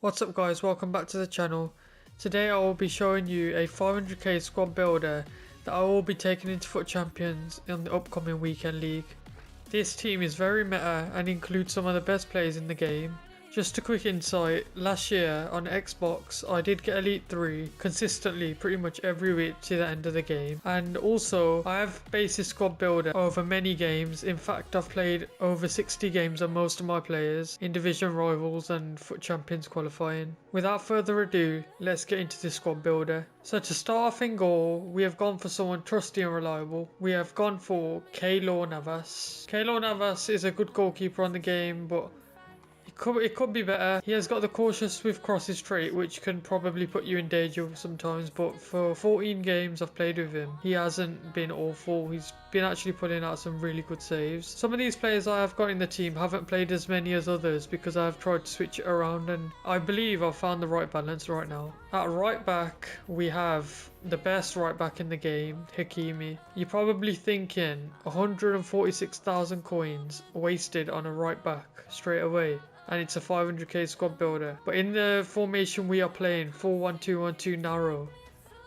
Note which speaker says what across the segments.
Speaker 1: What's up guys, welcome back to the channel. Today I will be showing you a 500k squad builder that I will be taking into FUT Champions in the upcoming weekend league. This team is very meta and includes some of the best players in the game. Just a quick insight, last year on Xbox I did get Elite 3 consistently pretty much every week to the end of the game, and also I have basis squad builder over many games. In fact, I've played over 60 games on most of my players in division rivals and FUT Champions qualifying. Without further ado, let's get into this squad builder. So to start off in goal, we have gone for someone trusty and reliable. We have gone for Keylor Navas. Keylor Navas is a good goalkeeper on the game, but it could be better. He has got the cautious swift crosses trait, which can probably put you in danger sometimes, but for 14 games I've played with him, he hasn't been awful. He's been actually putting out some really good saves. Some of these players I have got in the team haven't played as many as others because I've tried to switch it around, and I believe I've found the right balance right now. At right back, we have the best right back in the game, Hakimi. You're probably thinking 146,000 coins wasted on a right back straight away, and it's a 500k squad builder. But in the formation we are playing, 4-1-2-1-2 narrow,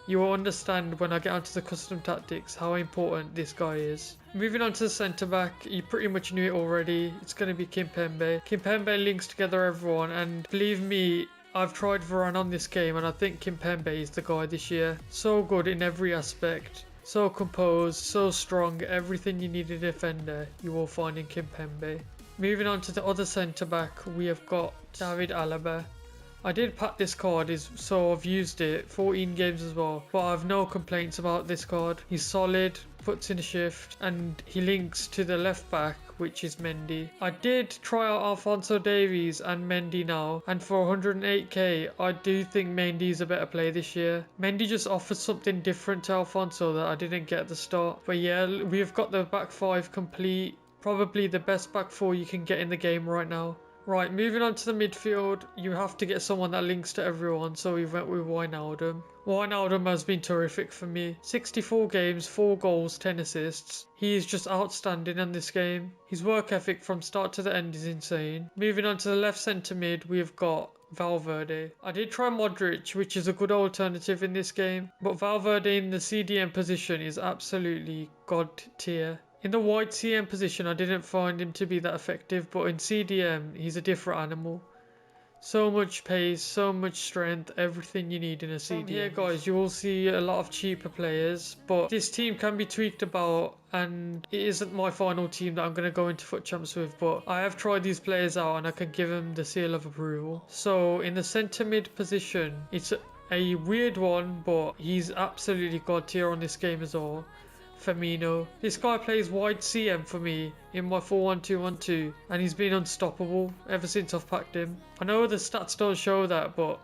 Speaker 1: you will understand when I get onto the custom tactics how important this guy is. Moving on to the centre back, you pretty much knew it already. It's going to be Kimpembe. Kimpembe links together everyone, and believe me, I've tried Varane on this game and I think Kimpembe is the guy this year. So good in every aspect. So composed, so strong, everything you need in a defender you will find in Kimpembe. Moving on to the other centre back, we have got David Alaba. I did pack this card, so I've used it 14 games as well, but I have no complaints about this card. He's solid, puts in a shift, and he links to the left back, which is Mendy. I did try out Alphonso Davies and Mendy now, and for 108k I do think Mendy is a better play this year. Mendy just offers something different to Alphonso that I didn't get at the start. But yeah, we've got the back five complete. Probably the best back four you can get in the game right now. Right, moving on to the midfield, you have to get someone that links to everyone, so we went with Wijnaldum. Wijnaldum has been terrific for me. 64 games, 4 goals, 10 assists. He is just outstanding in this game. His work ethic from start to the end is insane. Moving on to the left centre mid, we have got Valverde. I did try Modric, which is a good alternative in this game, but Valverde in the CDM position is absolutely god tier. In the wide CM position I didn't find him to be that effective, but in CDM he's a different animal. So much pace, so much strength, everything you need in a CDM. From here guys, you will see a lot of cheaper players, but this team can be tweaked about, and it isn't my final team that I'm going to go into FUT Champs with, but I have tried these players out and I can give them the seal of approval. So in the centre mid position, it's a weird one, but he's absolutely god tier on this game as well. Firmino. This guy plays wide CM for me in my 4-1-2-1-2, and he's been unstoppable ever since I've packed him. I know the stats don't show that, but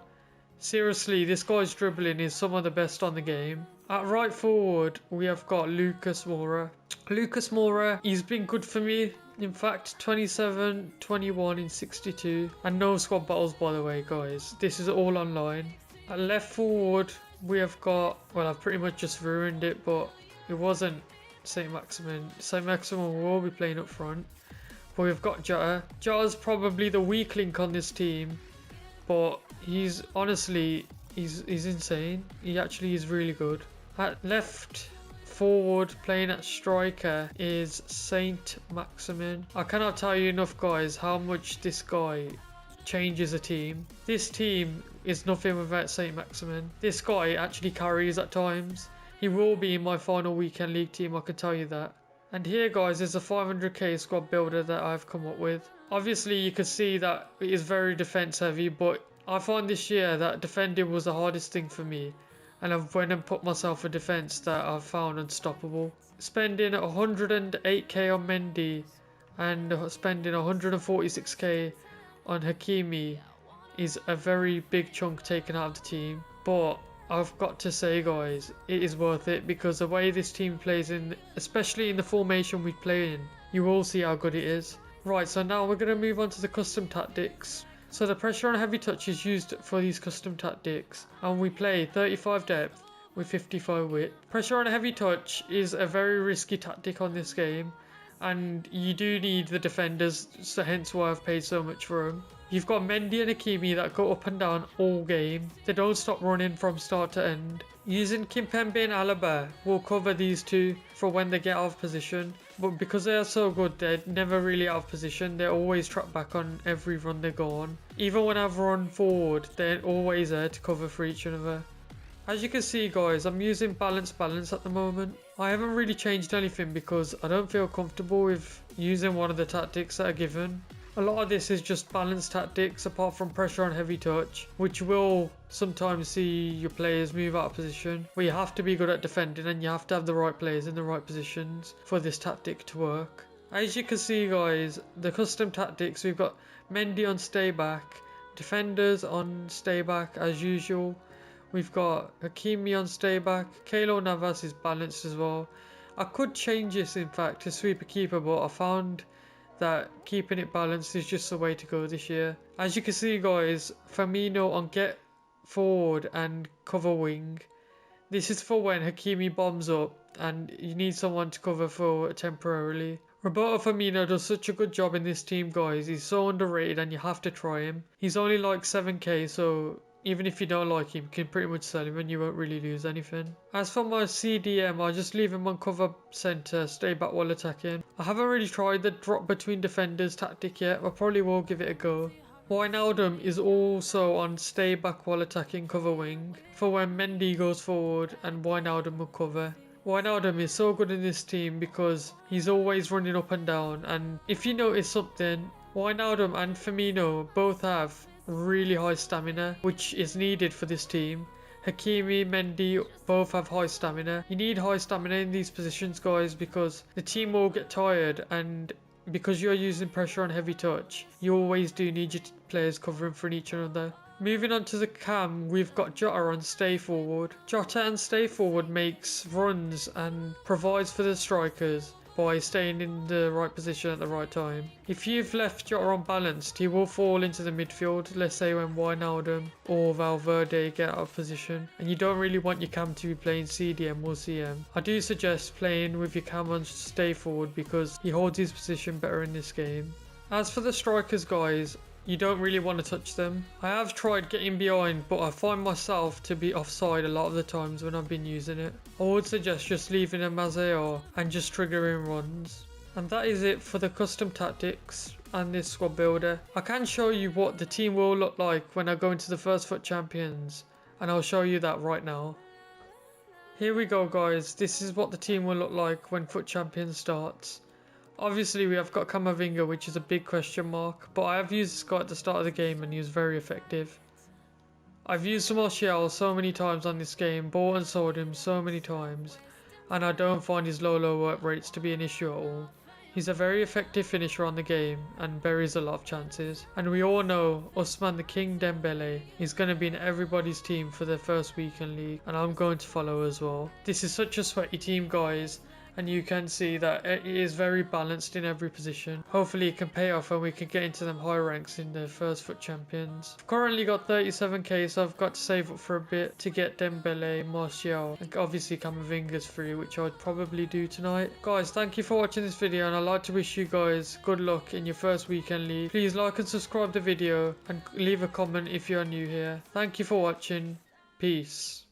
Speaker 1: seriously, this guy's dribbling is some of the best on the game. At right forward, we have got Lucas Moura. Lucas Moura, he's been good for me. In fact, 27, 21 in 62. And no squad battles, by the way, guys. This is all online. At left forward, we have got, well, I've pretty much just ruined it, but it wasn't St. Maximin. St. Maximin will be playing up front. But we've got Jota. Jota's probably the weak link on this team, but he's honestly, he's insane. He actually is really good. At left forward, playing at striker, is St. Maximin. I cannot tell you enough, guys, how much this guy changes a team. This team is nothing without St. Maximin. This guy actually carries at times. He will be in my final weekend league team, I can tell you that. And here guys is a 500k squad builder that I've come up with. Obviously you can see that it is very defense heavy, but I find this year that defending was the hardest thing for me, and I've went and put myself a defense that I've found unstoppable. Spending 108k on Mendy and spending 146k on Hakimi is a very big chunk taken out of the team, but I've got to say guys, it is worth it because the way this team plays in, especially in the formation we play in, you will see how good it is. Right, so now we're going to move on to the custom tactics. So the pressure and heavy touch is used for these custom tactics, and we play 35 depth with 55 width. Pressure and heavy touch is a very risky tactic on this game, and you do need the defenders, so hence why I've paid so much for them. You've got Mendy and Hakimi that go up and down all game. They don't stop running from start to end. Using Kimpembe and Alaba will cover these two for when they get out of position. But because they are so good, they're never really out of position. They're always trapped back on every run they go on. Even when I've run forward, they're always there to cover for each other. As you can see guys, I'm using balance at the moment. I haven't really changed anything because I don't feel comfortable with using one of the tactics that are given. A lot of this is just balance tactics apart from pressure on heavy touch, which will sometimes see your players move out of position. But you have to be good at defending and you have to have the right players in the right positions for this tactic to work. As you can see guys, the custom tactics, we've got Mendy on stay back, defenders on stay back as usual. We've got Hakimi on stay back, Keylor Navas is balanced as well. I could change this in fact to sweeper keeper, but I found that keeping it balanced is just the way to go this year. As you can see guys, Firmino on get forward and cover wing. This is for when Hakimi bombs up and you need someone to cover for temporarily. Roberto Firmino does such a good job in this team guys. He's so underrated and you have to try him. He's only like 7k, so even if you don't like him, you can pretty much sell him and you won't really lose anything. As for my CDM, I just leave him on cover centre, stay back while attacking. I haven't really tried the drop between defenders tactic yet, but probably will give it a go. Wijnaldum is also on stay back while attacking cover wing, for when Mendy goes forward and Wijnaldum will cover. Wijnaldum is so good in this team because he's always running up and down, and if you notice something, Wijnaldum and Firmino both have really high stamina, which is needed for this team. Hakimi, Mendy both have high stamina. You need high stamina in these positions guys because the team will get tired, and because you're using pressure on heavy touch, you always do need your players covering for each other. Moving on to the cam, we've got Jota on stay forward. Jota and stay forward makes runs and provides for the strikers by staying in the right position at the right time. If you've left Jota unbalanced, he will fall into the midfield, let's say when Wijnaldum or Valverde get out of position, and you don't really want your cam to be playing CDM or CM. I do suggest playing with your cam on stay forward because he holds his position better in this game. As for the strikers guys, you don't really want to touch them. I have tried getting behind, but I find myself to be offside a lot of the times when I've been using it. I would suggest just leaving them as they are and just triggering runs. And that is it for the custom tactics and this squad builder. I can show you what the team will look like when I go into the first FUT Champions, and I'll show you that right now. Here we go guys, this is what the team will look like when FUT Champions starts. Obviously we have got Camavinga, which is a big question mark, but I have used this guy at the start of the game and he was very effective. I've used Martial so many times on this game, bought and sold him so many times, and I don't find his low work rates to be an issue at all. He's a very effective finisher on the game and buries a lot of chances. And we all know Ousmane the King Dembele is going to be in everybody's team for their first weekend league, and I'm going to follow as well. This is such a sweaty team guys, and you can see that it is very balanced in every position. Hopefully it can pay off and we can get into them high ranks in the first FUT Champions. I've currently got 37k, so I've got to save up for a bit to get Dembele, Martial, and obviously Camavinga's free, which I'd probably do tonight. Guys, thank you for watching this video, and I'd like to wish you guys good luck in your first weekend league. Please like and subscribe the video and leave a comment if you're new here. Thank you for watching. Peace.